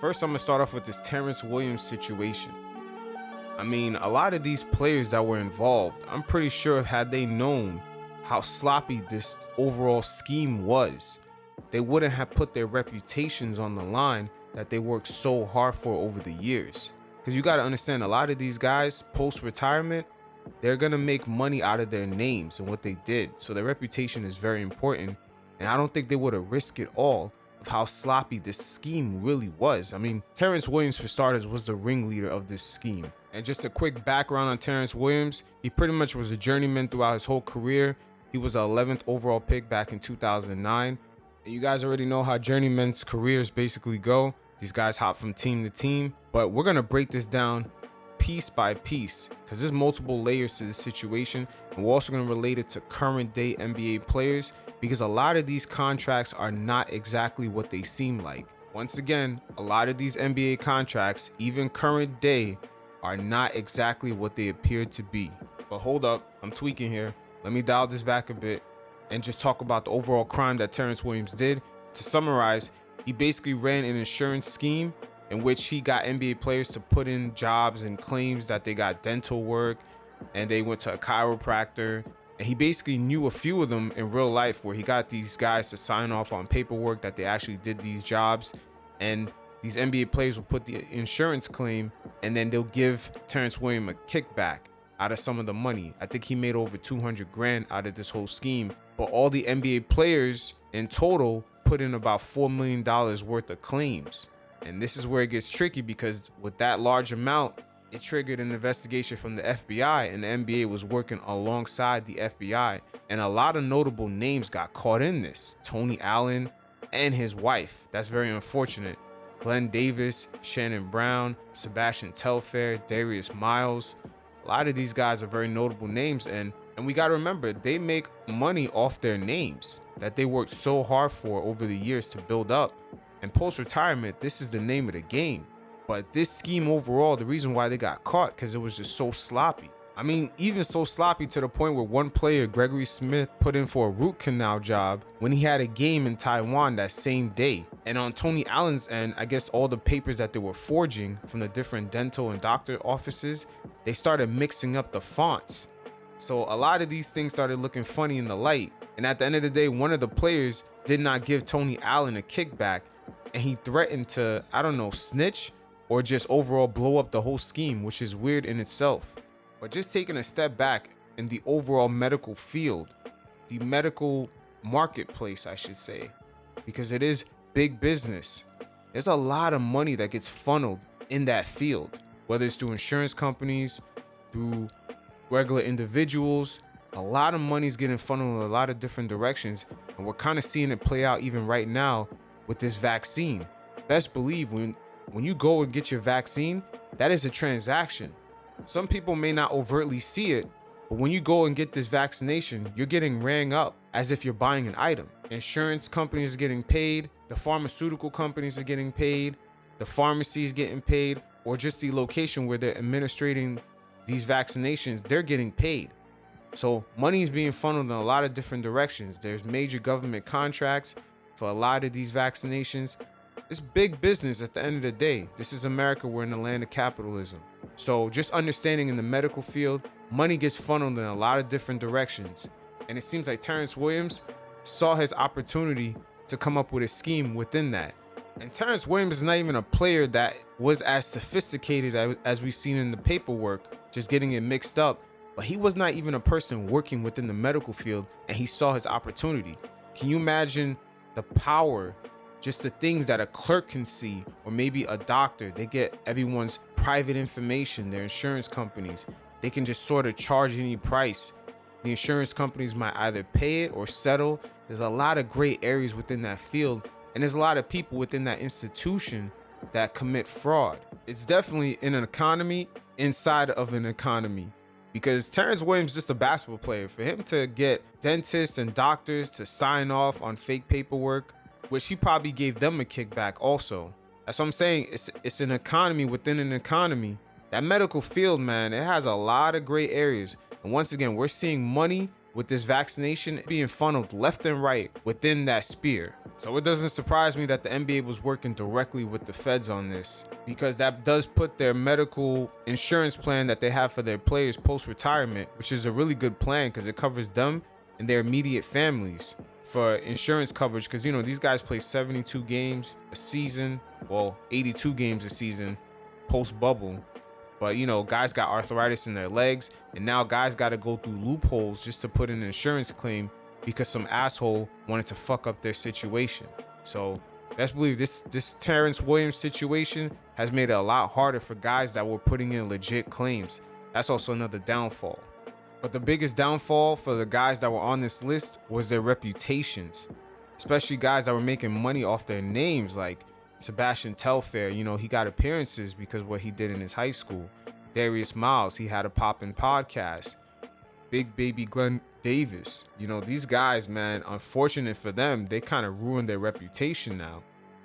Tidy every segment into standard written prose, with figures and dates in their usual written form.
First, I'm going to start off with this Terrence Williams situation. I mean, a lot of these players that were involved, I'm pretty sure had they known how sloppy this overall scheme was, they wouldn't have put their reputations on the line that they worked so hard for over the years. Because you got to understand, a lot of these guys post-retirement, they're going to make money out of their names and what they did. So their reputation is very important. And I don't think they would have risked it all of how sloppy this scheme really was. I mean, Terrence Williams, for starters, was the ringleader of this scheme. And just a quick background on Terrence Williams, he pretty much was a journeyman throughout his whole career. He was an 11th overall pick back in 2009. And you guys already know how journeymen's careers basically go. These guys hop from team to team. But we're going to break this down piece by piece because there's multiple layers to this situation. And we're also going to relate it to current day NBA players because a lot of these contracts are not exactly what they seem like. Once again, a lot of these NBA contracts, even current day, are not exactly what they appear to be. But hold up, I'm tweaking here. Let me dial this back a bit and just talk about the overall crime that Terrence Williams did. To summarize, he basically ran an insurance scheme in which he got NBA players to put in jobs and claims that they got dental work and they went to a chiropractor. And he basically knew a few of them in real life where he got these guys to sign off on paperwork that they actually did these jobs. And these NBA players will put the insurance claim and then they'll give Terrence Williams a kickback out of some of the money. I think he made over 200 grand out of this whole scheme. But all the NBA players in total put in about $4 million worth of claims. And this is where it gets tricky because with that large amount, it triggered an investigation from the FBI, and the NBA was working alongside the FBI. And a lot of notable names got caught in this. Tony Allen and his wife. That's very unfortunate. Glen Davis, Shannon Brown, Sebastian Telfair, Darius Miles. A lot of these guys are very notable names. And we got to remember, they make money off their names that they worked so hard for over the years to build up. And post-retirement, this is the name of the game. But this scheme overall, the reason why they got caught, because it was just so sloppy. I mean, even so sloppy to the point where one player, Gregory Smith, put in for a root canal job when he had a game in Taiwan that same day. And on Tony Allen's end, I guess all the papers that they were forging from the different dental and doctor offices, they started mixing up the fonts. So a lot of these things started looking funny in the light. And at the end of the day, one of the players did not give Tony Allen a kickback. And he threatened to, I don't know, snitch or just overall blow up the whole scheme, which is weird in itself. But just taking a step back in the overall medical field, the medical marketplace, I should say, because it is big business. There's a lot of money that gets funneled in that field, whether it's through insurance companies, through regular individuals. A lot of money is getting funneled in a lot of different directions. And we're kind of seeing it play out even right now with this vaccine. Best believe when you go and get your vaccine, that is a transaction. Some people may not overtly see it, but when you go and get this vaccination, you're getting rang up as if you're buying an item. Insurance companies are getting paid, the pharmaceutical companies are getting paid, the pharmacy is getting paid, or just the location where they're administrating these vaccinations, they're getting paid. So money is being funneled in a lot of different directions. There's major government contracts for a lot of these vaccinations. It's big business at the end of the day. This is America. We're in the land of capitalism. So just understanding in the medical field, money gets funneled in a lot of different directions. And it seems like Terrence Williams saw his opportunity to come up with a scheme within that. And Terrence Williams is not even a player that was as sophisticated as we've seen in the paperwork, just getting it mixed up. But he was not even a person working within the medical field, and he saw his opportunity. Can you imagine the power, just the things that a clerk can see, or maybe a doctor? They get everyone's private information, their insurance companies. They can just sort of charge any price. The insurance companies might either pay it or settle. There's a lot of gray areas within that field, and there's a lot of people within that institution that commit fraud. It's definitely in an economy inside of an economy, because Terrence Williams is just a basketball player. For him to get dentists and doctors to sign off on fake paperwork, which he probably gave them a kickback also. That's what I'm saying. It's an economy within an economy. That medical field, man, it has a lot of gray areas. And once again, we're seeing money with this vaccination being funneled left and right within that sphere. So it doesn't surprise me that the NBA was working directly with the feds on this, because that does put their medical insurance plan that they have for their players post-retirement, which is a really good plan because it covers them and their immediate families for insurance coverage. Because, you know, these guys play 72 games a season, well, 82 games a season post-bubble. But, you know, guys got arthritis in their legs, and now guys got to go through loopholes just to put in an insurance claim because some asshole wanted to fuck up their situation. So best believe this Terrence Williams situation has made it a lot harder for guys that were putting in legit claims. That's also another downfall. But the biggest downfall for the guys that were on this list was their reputations, especially guys that were making money off their names, like Sebastian Telfair. You know, he got appearances because of what he did in his high school. Darius Miles, he had a poppin' podcast. Big baby Glen Davis. You know, these guys, man, unfortunate for them, they kind of ruined their reputation now.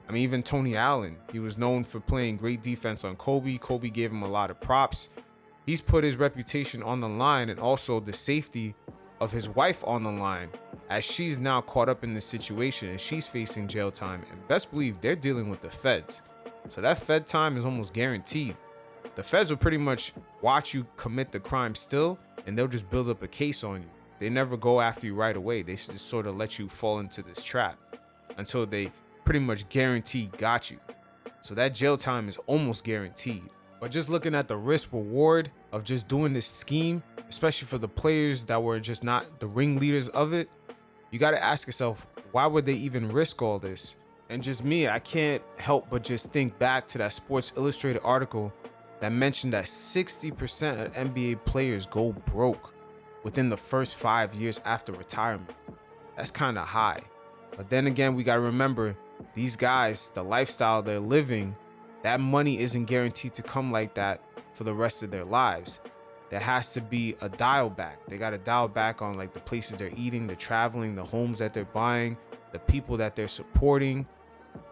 I mean, even Tony Allen, he was known for playing great defense on Kobe. Kobe gave him a lot of props. He's put his reputation on the line, and also the safety of his wife on the line, as she's now caught up in this situation and she's facing jail time. And best believe they're dealing with the feds. So that fed time is almost guaranteed. The feds will pretty much watch you commit the crime still, and they'll just build up a case on you. They never go after you right away. They just sort of let you fall into this trap until they pretty much guarantee got you. So that jail time is almost guaranteed. But just looking at the risk reward of just doing this scheme, especially for the players that were just not the ringleaders of it, you got to ask yourself, why would they even risk all this? And just me, I can't help but just think back to that Sports Illustrated article that mentioned that 60% of NBA players go broke within the first 5 years after retirement. That's kind of high. But then again, we got to remember, these guys, the lifestyle they're living, that money isn't guaranteed to come like that for the rest of their lives. There has to be a dial back. They got to dial back on like the places they're eating, the traveling, the homes that they're buying, the people that they're supporting.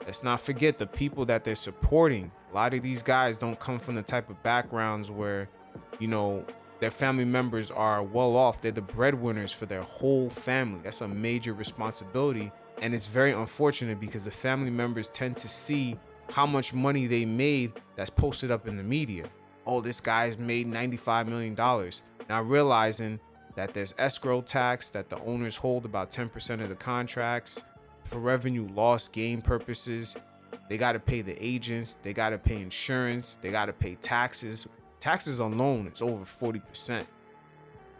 Let's not forget the people that they're supporting. A lot of these guys don't come from the type of backgrounds where, you know, their family members are well off. They're the breadwinners for their whole family. That's a major responsibility. And it's very unfortunate because the family members tend to see how much money they made that's posted up in the media. Oh, this guy's made $95 million. Now realizing that there's escrow tax that the owners hold about 10% of the contracts for revenue loss gain purposes. They got to pay the agents. They got to pay insurance. They got to pay taxes. Taxes alone is over 40%.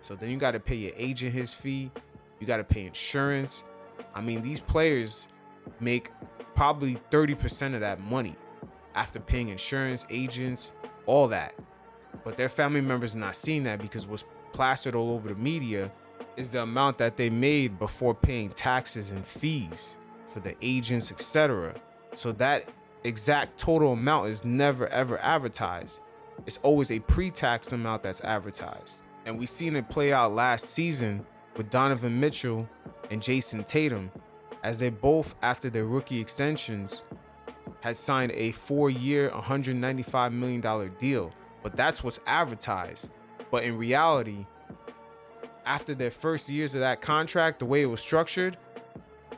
So then you got to pay your agent his fee. You got to pay insurance. I mean, these players make probably 30% of that money after paying insurance, agents, all that. But their family members are not seeing that because what's plastered all over the media is the amount that they made before paying taxes and fees for the agents, etc. So that exact total amount is never ever advertised. It's always a pre-tax amount that's advertised. And we seen it play out last season with Donovan Mitchell and Jason Tatum, as they both, after their rookie extensions, had signed a 4-year, $195 million deal. But that's what's advertised. But in reality, after their first years of that contract, the way it was structured,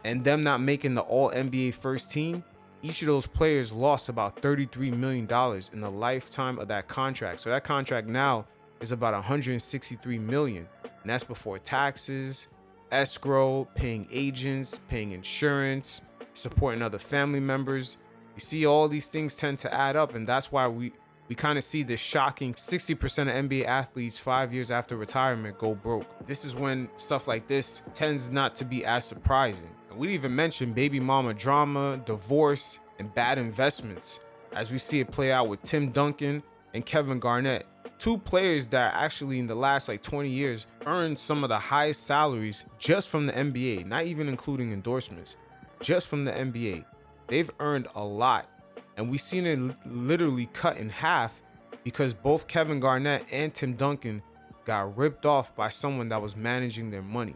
and them not making the All-NBA first team, each of those players lost about $33 million in the lifetime of that contract. So that contract now is about $163 million. And that's before taxes, escrow, paying agents, paying insurance, supporting other family members. You see, all these things tend to add up, and that's why we kind of see this shocking 60% of NBA athletes 5 years after retirement go broke. This is when stuff like this tends not to be as surprising. And we even mentioned baby mama drama, divorce, and bad investments, as we see it play out with Tim Duncan and Kevin Garnett, two players that actually in the last 20 years earned some of the highest salaries just from the NBA, not even including endorsements, just from the NBA. They've earned a lot. And we've seen it literally cut in half because both Kevin Garnett and Tim Duncan got ripped off by someone that was managing their money.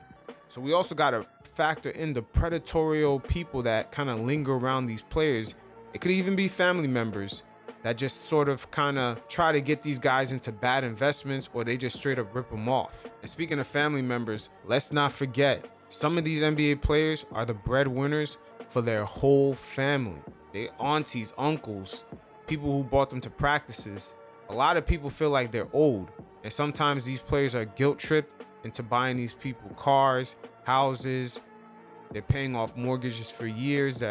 So we also got to factor in the predatorial people that kind of linger around these players. It could even be family members that just sort of kind of try to get these guys into bad investments, or they just straight up rip them off. And speaking of family members, let's not forget, some of these NBA players are the breadwinners for their whole family. They aunties, uncles, people who brought them to practices. A lot of people feel like they're old, and sometimes these players are guilt tripped into buying these people cars, houses. They're paying off mortgages for years,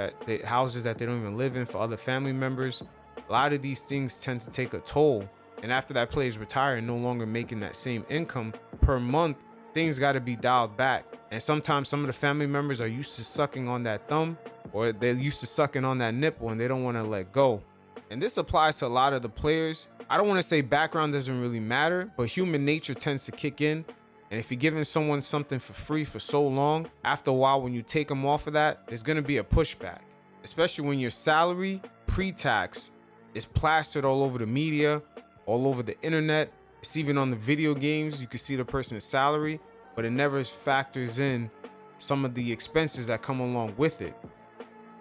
houses that they don't even live in, for other family members. A lot of these things tend to take a toll, and after that player's retire and no longer making that same income per month, things got to be dialed back. And sometimes some of the family members are used to sucking on that thumb, or they're used to sucking on that nipple, and they don't want to let go. And this applies to a lot of the players. I don't want to say background doesn't really matter, but human nature tends to kick in. And if you're giving someone something for free for so long, after a while, when you take them off of that, there's going to be a pushback, especially when your salary pre-tax is plastered all over the media, all over the internet. It's even on the video games. You can see the person's salary, but it never factors in some of the expenses that come along with it.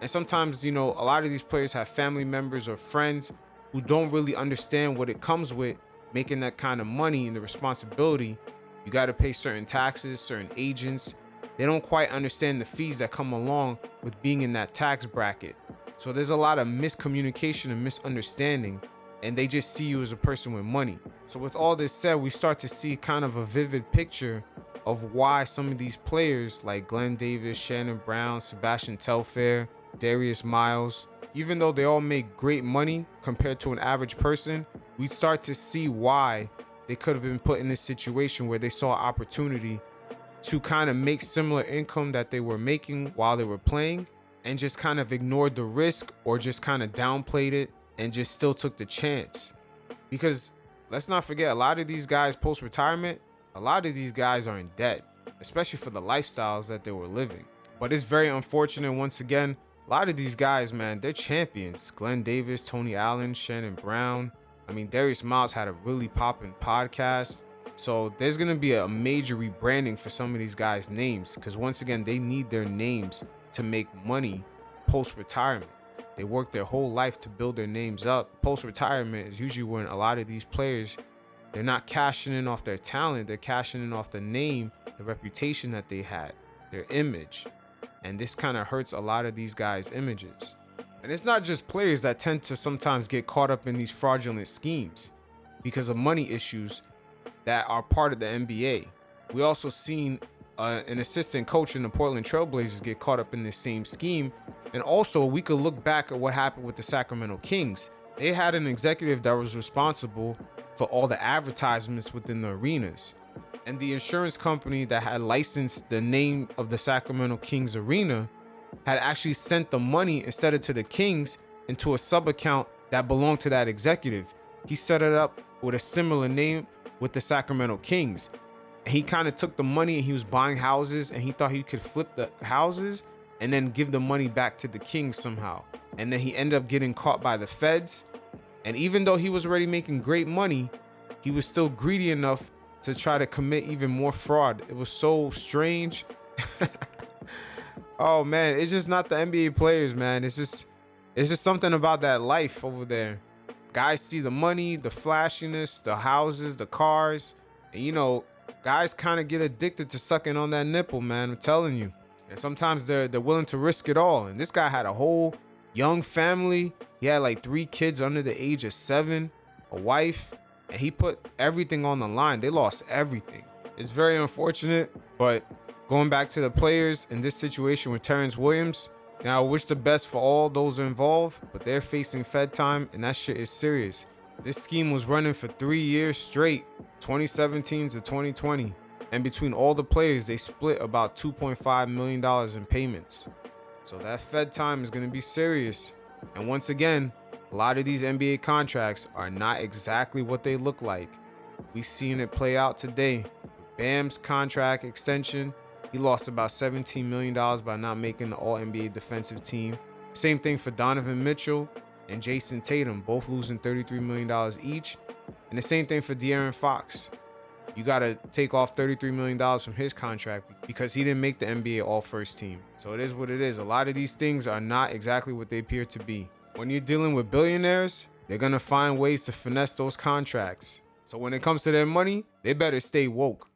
And sometimes, a lot of these players have family members or friends who don't really understand what it comes with making that kind of money and the responsibility. You got to pay certain taxes, certain agents. They don't quite understand the fees that come along with being in that tax bracket. So there's a lot of miscommunication and misunderstanding, and they just see you as a person with money. So with all this said, we start to see kind of a vivid picture of why some of these players like Glen Davis, Shannon Brown, Sebastian Telfair, Darius Miles, even though they all make great money compared to an average person, we start to see why they could have been put in this situation where they saw opportunity to kind of make similar income that they were making while they were playing, and just kind of ignored the risk, or just kind of downplayed it and just still took the chance. Because let's not forget, a lot of these guys post-retirement, a lot of these guys are in debt, especially for the lifestyles that they were living. But it's very unfortunate. Once again, a lot of these guys, man, they're champions. Glen Davis, Tony Allen, Shannon Brown. I mean, Darius Miles had a really popping podcast. So there's going to be a major rebranding for some of these guys' names, because once again, they need their names to make money post-retirement. They work their whole life to build their names up. Post-retirement is usually when a lot of these players, they're not cashing in off their talent. They're cashing in off the name, the reputation that they had, their image. And this kind of hurts a lot of these guys' images. And it's not just players that tend to sometimes get caught up in these fraudulent schemes because of money issues that are part of the NBA. We also seen an assistant coach in the Portland Trailblazers get caught up in this same scheme. And also, we could look back at what happened with the Sacramento Kings. They had an executive that was responsible for all the advertisements within the arenas. And the insurance company that had licensed the name of the Sacramento Kings arena had actually sent the money, instead of to the Kings, into a sub account that belonged to that executive. He set it up with a similar name with the Sacramento Kings. And he kind of took the money and he was buying houses, and he thought he could flip the houses and then give the money back to the Kings somehow. And then he ended up getting caught by the feds. And even though he was already making great money, he was still greedy enough to try to commit even more fraud. It was so strange. Oh man, it's just not the NBA players, man. It's just something about that life over there. Guys see the money, the flashiness, the houses, the cars, and guys kind of get addicted to sucking on that nipple, man. I'm telling you. And sometimes they're willing to risk it all. And this guy had a whole young family. He had like 3 kids under the age of 7, a wife, and he put everything on the line. They lost everything. It's very unfortunate, but going back to the players in this situation with Terrence Williams, now I wish the best for all those involved, but they're facing Fed time, and that shit is serious. This scheme was running for 3 years straight, 2017 to 2020. And between all the players, they split about $2.5 million in payments. So that Fed time is going to be serious. And once again, a lot of these NBA contracts are not exactly what they look like. We've seen it play out today. Bam's contract extension, he lost about $17 million by not making the All-NBA defensive team. Same thing for Donovan Mitchell and Jason Tatum, both losing $33 million each. And the same thing for De'Aaron Fox. You got to take off $33 million from his contract because he didn't make the NBA All-First team. So it is what it is. A lot of these things are not exactly what they appear to be. When you're dealing with billionaires, they're gonna find ways to finesse those contracts. So when it comes to their money, they better stay woke.